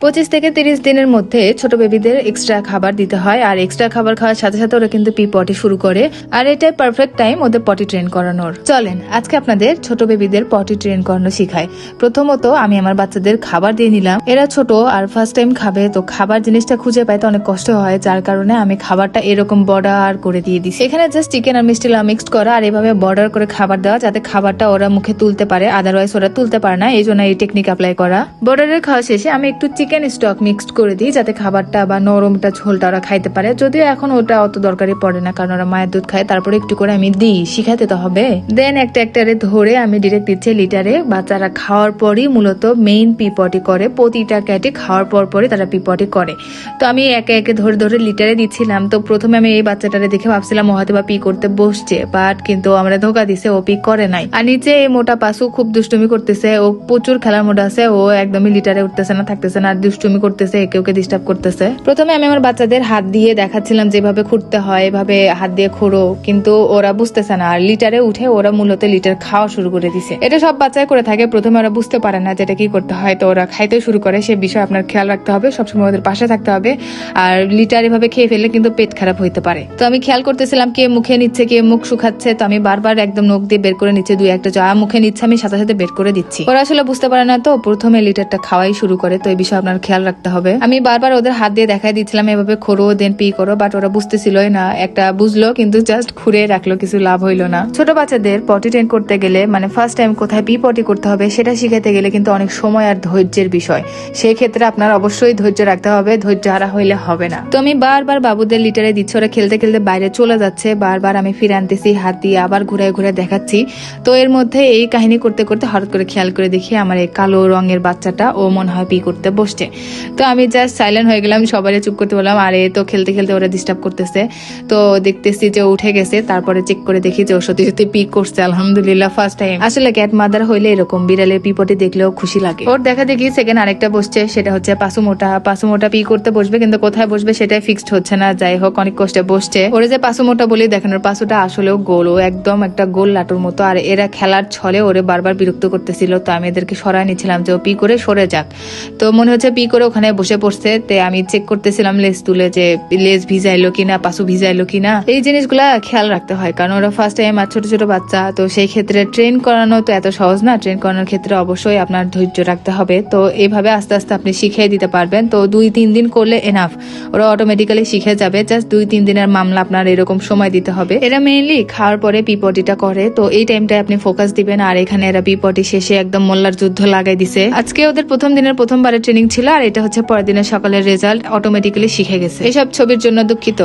25 থেকে 30 দিনের মধ্যে ছোট বেবিদের এক্সট্রা খাবার দিতে হয়, আর এক্সট্রা খাবার খাওয়ার সাথে সাথে ওরা কিন্তু পি পটি শুরু করে, আর এটাই পারফেক্ট টাইম ওদের পটি ট্রেন করানোর। চলেন আজকে আপনাদের ছোট বেবিদের পটি ট্রেন করানো শিখাই। প্রথমত আমি আমার বাচ্চাদের খাবার দিয়ে নিলাম। এরা ছোট আর ফার্স্ট টাইম খাবে, তো খাবার জিনিসটা খুঁজে পাইতে অনেক কষ্ট হয়, যার কারণে আমি খাবারটা এরকম বর্ডার করে দিয়ে দিছি। এখানে জাস্ট চিকেন আর মিষ্টি মিক্সড করা, আর এভাবে বর্ডার করে খাবার দেওয়া যাতে খাবারটা ওরা মুখে তুলতে পারে, আদারওয়াইজ ওরা তুলতে পারে না, এই জন্য এই টেকনিক অ্যাপ্লাই করা। বর্ডারের খাওয়া শেষে আমি একটু চিকেন স্টক মিক্সড করে দিই যাতে খাবারটা বা নরমটা ঝোলটা ওরা খাইতে পারে, যদিও এখন ওটা অত দরকারি পড়ে না কারণ ওরা মায়ের দুধ খায়, তারপরে একটু করে আমি দিই, শিখাতে তো হবে। দেন একটা একটারে ধরে আমি ডিরেক্ট দিচ্ছি লিটারে। বাচ্চারা খাওয়ার পরই মূলত মেইন পিপটি করে, প্রতিটা ক্যাটে খাওয়ার পরই তারা পিপটি করে। তো আমি একে একে ধরে ধরে লিটারে দিচ্ছিলাম। তো প্রথমে আমি এই বাচ্চাটারে দেখে ভাবছিলাম ও হয়তো বা পি করতে বসছে, বাট কিন্তু আমরা ধোকা দিছে, ও পি করে নাই। আর নিচে এই মোটা পাশু খুব দুষ্টুমি করতেছে, ও প্রচুর খেলার মোড আছে, ও একদমই লিটারে উঠতেছে না, থাকতেছে না, আর দুষ্টুমি করতেছে, একে ওকে ডিস্টার্ব করতেছে। প্রথমে আমি আমার বাচ্চাদের হাত দিয়ে দেখাচ্ছিলাম যেভাবে খুঁড়তে হয়, এভাবে হাত দিয়ে খুঁড়ো, কিন্তু ওরা বুঝতেছে না, আর লিটারে উঠে ওরা মূলত লিটার খাওয়া শুরু করে দিছে। এটা সব বাচ্চাই করে থাকে, প্রথমে ওরা বুঝতে পারে না যেটা কি করতে হয়, তো ওরা খাইতে শুরু করে। সে বিষয়ে আপনার খেয়াল রাখতে হবে, সবসময় ওদের পাশে থাকতে হবে। আর লিটার এভাবে খেয়ে ফেললে কিন্তু পেট খারাপ হইতে পারে। তো আমি খেয়াল করতেছিলাম কে মুখে নিচ্ছে, কে মুখ শুকাচ্ছে, তো আমি বারবার একদম নখ দিয়ে বের করে নিচ্ছে, দুই একটা যা মুখে নিচ্ছে আমি সাথে সাথে বের করে দিচ্ছি। ওরা আসলে বুঝতে পারে না, তো প্রথমে লিটারটা খাওয়াই শুরু করে, তো এই বিষয়ে আপনার খেয়াল রাখতে হবে। আমি বারবার ওদের হাত দিয়ে দেখাই দিচ্ছিলাম এভাবে খোরো দেন পি করো, বাট ওরা বুঝতেছিলই না। একটা বুঝলো কিন্তু জাস্ট ঘুরে রাখলো, কিছু লাভ হইলো না। ছোট বাচ্চাদের পটি ট্রেন করতে গেলে মানে ফার্স্ট টাইম কোথায় পি পটি করতে হবে সেটা শিখাতে গেলে কিন্তু অনেক সময় আর ধৈর্যের বিষয়। সেই ক্ষেত্রে আপনার অবশ্যই ধৈর্য রাখতে হবে, ধৈর্য হারা হইলে হবে না। তো আমি বারবার বাবুদের লিটারে দিচ্ছি, ওরা খেলতে খেলতে বাইরে চলে যাচ্ছে, বারবার আমি ফিরে আনতেছি হাত দিয়ে, আবার ঘুরে ঘুরে দেখাচ্ছি। তো এর মধ্যে এই কাহিনী করতে করতে হঠাৎ করে খেয়াল করে দেখি আমার এই কালো রঙের বাচ্চাটা ও মনে হয় পি করতে বসছে। তো আমি জাস্ট সাইলেন্ট হয়ে গেলাম, সবাই চুপ করতে বললাম, আরে তো খেলতে খেলতে ওরা ডিস্টার্ব করতেছে। তো দেখতেছি যে উঠে গেছে, তারপরে চেক করে দেখি যে ও সত্যি সত্যি পি করছে, আলহামদুলিল্লাহ ফার্স্ট টাইম। আসলে ক্যাট মাদার হইলে এরকম বিড়ালের পিপটি দেখলেও খুশি লাগে। ওর দেখা দেখি সেকেন্ড আরেকটা বসছে, সেটা হচ্ছে পাসুমোটা পি করতে বসবে, কিন্তু কোথায় বসবে সেটাই ফিক্সড হচ্ছে না। যাই হোক অনেক কষ্টে বসছে। ওরে যে পাসুমোটা বলি দেখেন, ওর পাসুটা আসলেও গোল, ও একদম একটা গোল লাটুর মতো, আর এরা খেলার ছলে ওরে বারবার বিরক্ত করতেছিল। তো আমি এদেরকে সরাই নিচ্ছিলাম যে ও পি করে সরে যাক। তো মনে হচ্ছে পি করে ওখানে বসে পড়ছে, তে আমি চেক করতেছিলাম লেজ তুলে যে লেজ ভিজাইলো কিনা, পাসু ভিজাইলো কিনা। এই জিনিসগুলা খেয়াল রাখতে হয় কারণ ওরা ফার্স্ট টাইম আর ছোট ছোট বাচ্চা, তো সেই ক্ষেত্রে ট্রেন করানো তো এত সহজ না। ট্রেন করানোর ক্ষেত্রে অবশ্যই আপনার ধৈর্য রাখতে হবে। তো এইভাবে আস্তে আস্তে আপনি শিখিয়ে দিতে পারবেন। তো 2-3 দিন করলে এনাফ, ওরা অটোমেটিক্যালি শিখে যাবে। জাস্ট 2-3 দিনের মামলা আপনার এরকম সময় দিতে হবে। এরা মেইনলি খাওয়ার পরে পিপটিটা করে, তো এই টাইমটায় আপনি ফোকাস দিবেন। আর এখানে এরা পিপটি শেষে একদম মোল্লার যুদ্ধ লাগাই দিছে। আজকে ওদের প্রথম দিনের প্রথমবারের ট্রেনিং ছিল, আর এটা হচ্ছে পরের দিনের সকালের রেজাল্ট, অটোমেটিক্যালি শিখে গেছে। এসব ছবির জন্য দুঃখিত।